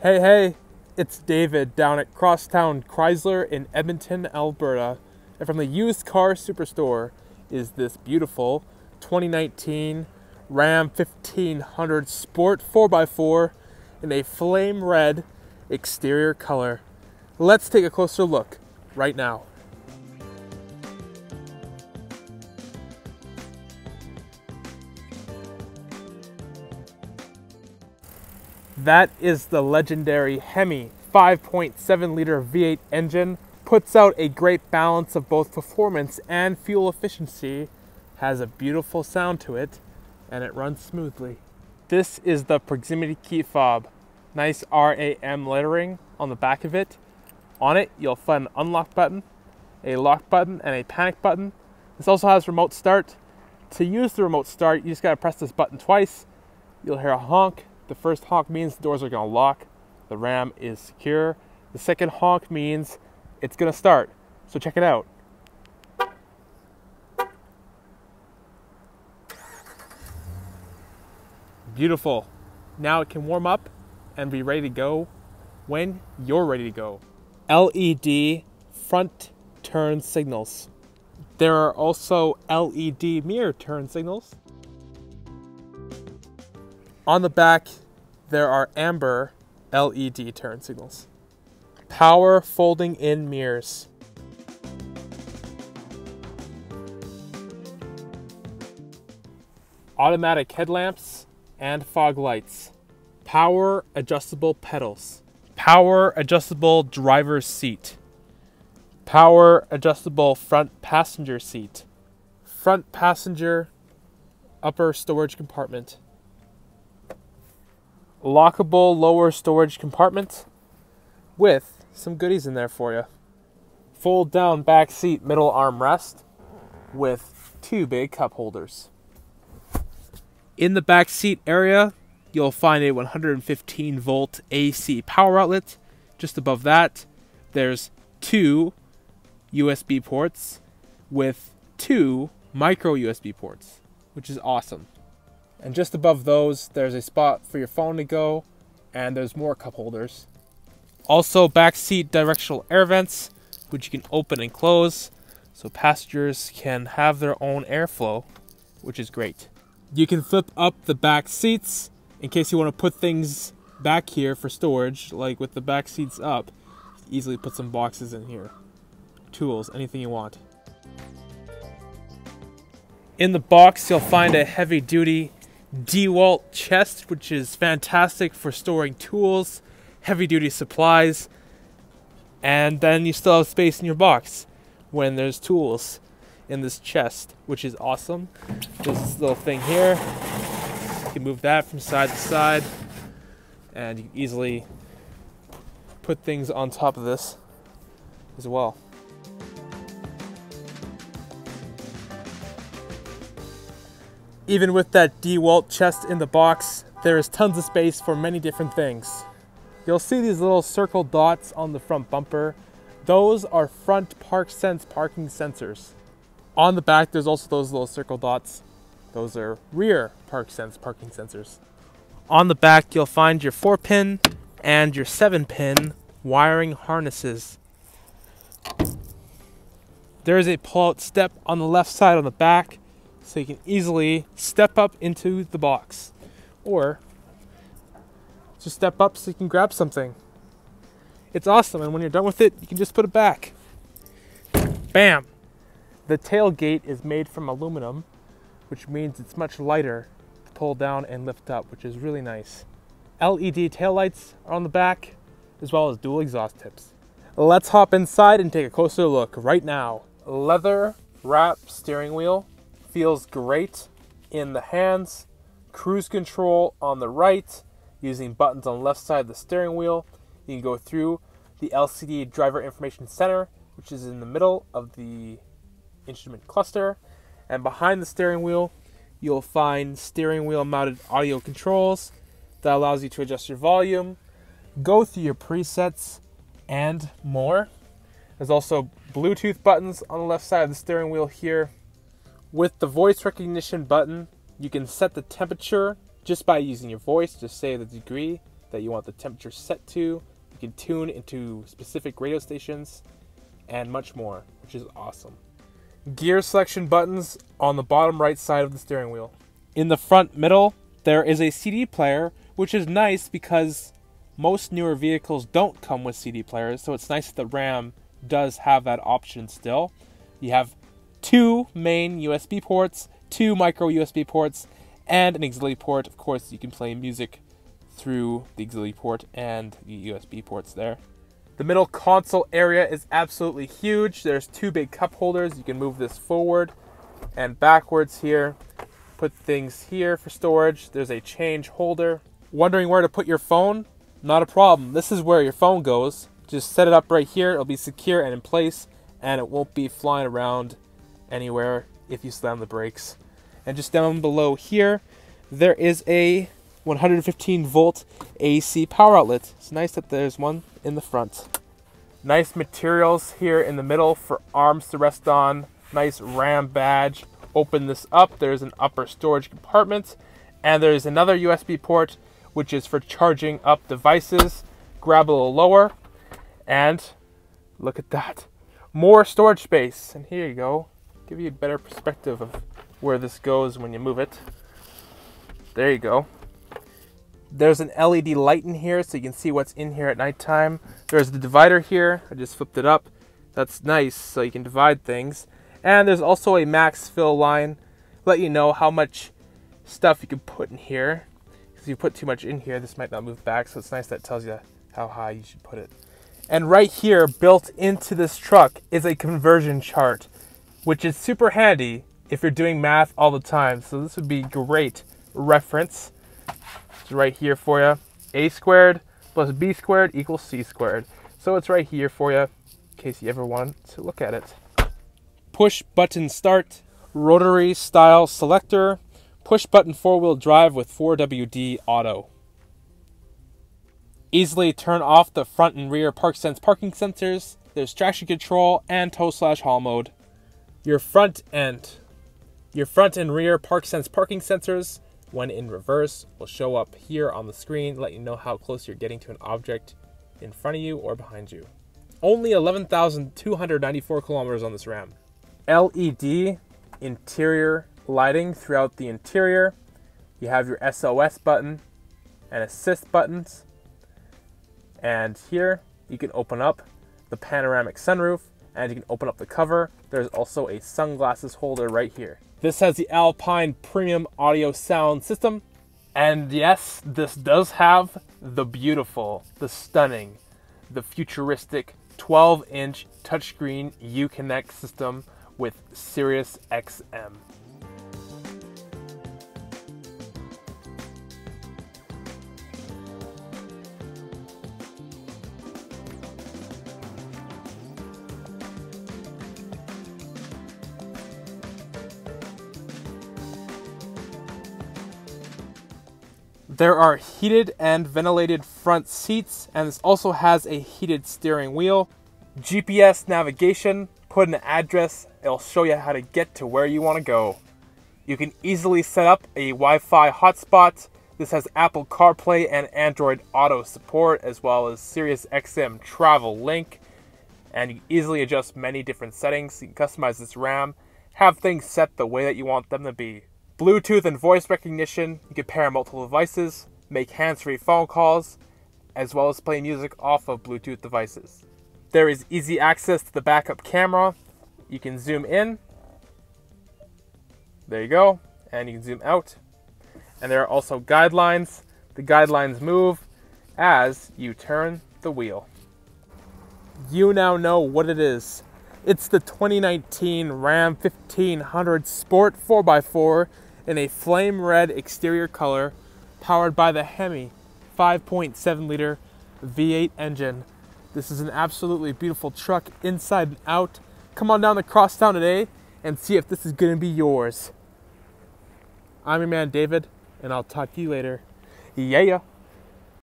Hey, it's David down at Crosstown Chrysler in Edmonton, Alberta. And from the used car superstore is this beautiful 2019 Ram 1500 Sport 4x4 in a flame red exterior color. Let's take a closer look right now. That is the legendary Hemi 5.7 liter V8 engine. Puts out a great balance of both performance and fuel efficiency, has a beautiful sound to it, and it runs smoothly. This is the proximity key fob. Nice RAM lettering on the back of it. On it, you'll find an unlock button, a lock button, and a panic button. This also has remote start. To use the remote start, you just gotta press this button twice. You'll hear a honk. The first honk means the doors are gonna lock. The Ram is secure. The second honk means it's gonna start. So check it out. Beautiful. Now it can warm up and be ready to go when you're ready to go. LED front turn signals. There are also LED mirror turn signals. On the back, there are amber LED turn signals. Power folding in mirrors. Automatic headlamps and fog lights. Power adjustable pedals. Power adjustable driver's seat. Power adjustable front passenger seat. Front passenger upper storage compartment. Lockable lower storage compartment with some goodies in there for you. Fold down back seat middle armrest with two big cup holders. In the back seat area, you'll find a 115 volt AC power outlet. Just above that, there's two USB ports with two micro USB ports, which is awesome. And just above those, there's a spot for your phone to go, and there's more cup holders. Also, back seat directional air vents, which you can open and close, so passengers can have their own airflow, which is great. You can flip up the back seats in case you want to put things back here for storage, like with the back seats up, easily put some boxes in here. Tools, anything you want. In the box, you'll find a heavy-duty DeWalt chest, which is fantastic for storing tools, heavy-duty supplies, and then you still have space in your box when there's tools in this chest, which is awesome. There's this little thing here. You can move that from side to side, and you can easily put things on top of this as well. Even with that DeWalt chest in the box, there is tons of space for many different things. You'll see these little circle dots on the front bumper. Those are front ParkSense parking sensors. On the back, there's also those little circle dots. Those are rear ParkSense parking sensors. On the back, you'll find your 4-pin and your 7-pin wiring harnesses. There is a pull-out step on the left side on the back, so you can easily step up into the box, or just step up so you can grab something. It's awesome, and when you're done with it, you can just put it back. Bam! The tailgate is made from aluminum, which means it's much lighter to pull down and lift up, which is really nice. LED taillights are on the back, as well as dual exhaust tips. Let's hop inside and take a closer look right now. Leather wrap steering wheel. Feels great in the hands. Cruise control on the right, using buttons on the left side of the steering wheel. You can go through the LCD driver information center, which is in the middle of the instrument cluster. And behind the steering wheel, you'll find steering wheel mounted audio controls that allows you to adjust your volume, go through your presets, and more. There's also Bluetooth buttons on the left side of the steering wheel here. With the voice recognition button, you can set the temperature just by using your voice, just say the degree that you want the temperature set to. You can tune into specific radio stations and much more, which is awesome. Gear selection buttons on the bottom right side of the steering wheel. In the front middle, there is a CD player, which is nice because most newer vehicles don't come with CD players, so it's nice that the Ram does have that option still. You have 2 main USB ports, 2 micro USB ports, and an auxiliary port. Of course, you can play music through the auxiliary port and the USB ports there. The middle console area is absolutely huge. There's 2 big cup holders. You can move this forward and backwards here. Put things here for storage. There's a change holder. Wondering where to put your phone? Not a problem. This is where your phone goes. Just set it up right here. It'll be secure and in place, and it won't be flying around anywhere if you slam the brakes. And just down below here, there is a 115 volt AC power outlet. It's nice that there's one in the front. Nice materials here in the middle for arms to rest on. Nice Ram badge. Open this up. There's an upper storage compartment, and there's another USB port, which is for charging up devices. Grab a little lower, and look at that. More storage space. And here you go. Give you a better perspective of where this goes when you move it. There you go. There's an LED light in here so you can see what's in here at nighttime. There's the divider here. I just flipped it up. That's nice, so you can divide things. And there's also a max fill line. Let you know how much stuff you can put in here. If you put too much in here, this might not move back, so it's nice that it tells you how high you should put it. And right here, built into this truck, is a conversion chart, which is super handy if you're doing math all the time. So this would be great reference. It's right here for you. A squared plus B squared equals C squared. So it's right here for you in case you ever want to look at it. Push button start, rotary style selector, push button 4-wheel drive with 4WD auto. Easily turn off the front and rear ParkSense parking sensors. There's traction control and tow/haul mode. Your front and rear ParkSense parking sensors, when in reverse, will show up here on the screen, let you know how close you're getting to an object in front of you or behind you. Only 11,294 kilometers on this Ram. LED interior lighting throughout the interior. You have your SOS button and assist buttons. And here you can open up the panoramic sunroof, and you can open up the cover. There's also a sunglasses holder right here. This has the Alpine premium audio sound system. And yes, this does have the beautiful, the stunning, the futuristic 12-inch touchscreen UConnect system with SiriusXM. There are heated and ventilated front seats, and this also has a heated steering wheel. GPS navigation, put an address, it'll show you how to get to where you want to go. You can easily set up a Wi-Fi hotspot. This has Apple CarPlay and Android Auto support, as well as SiriusXM travel link. And you can easily adjust many different settings. You can customize this Ram, have things set the way that you want them to be. Bluetooth and voice recognition, you can pair multiple devices, make hands-free phone calls, as well as play music off of Bluetooth devices. There is easy access to the backup camera. You can zoom in. There you go. And you can zoom out. And there are also guidelines. The guidelines move as you turn the wheel. You now know what it is. It's the 2019 Ram 1500 Sport 4x4 in a flame red exterior color, powered by the Hemi 5.7 liter V8 engine. This is an absolutely beautiful truck inside and out. Come on down to Crosstown today and see if this is going to be yours. I'm your man David, and I'll talk to you later. Yeah.